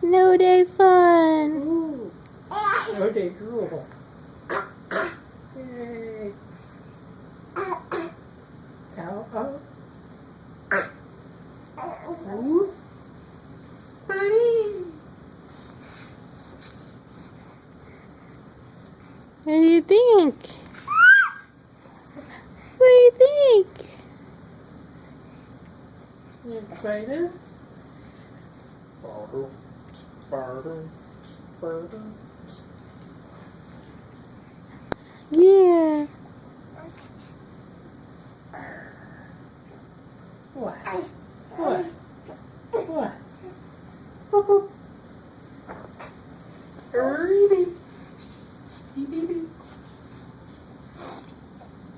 No day fun. Ooh. No day drool. Yay. Ow, ow. Ooh. Buddy. What do you think? What do you think? You excited? Yeah. What?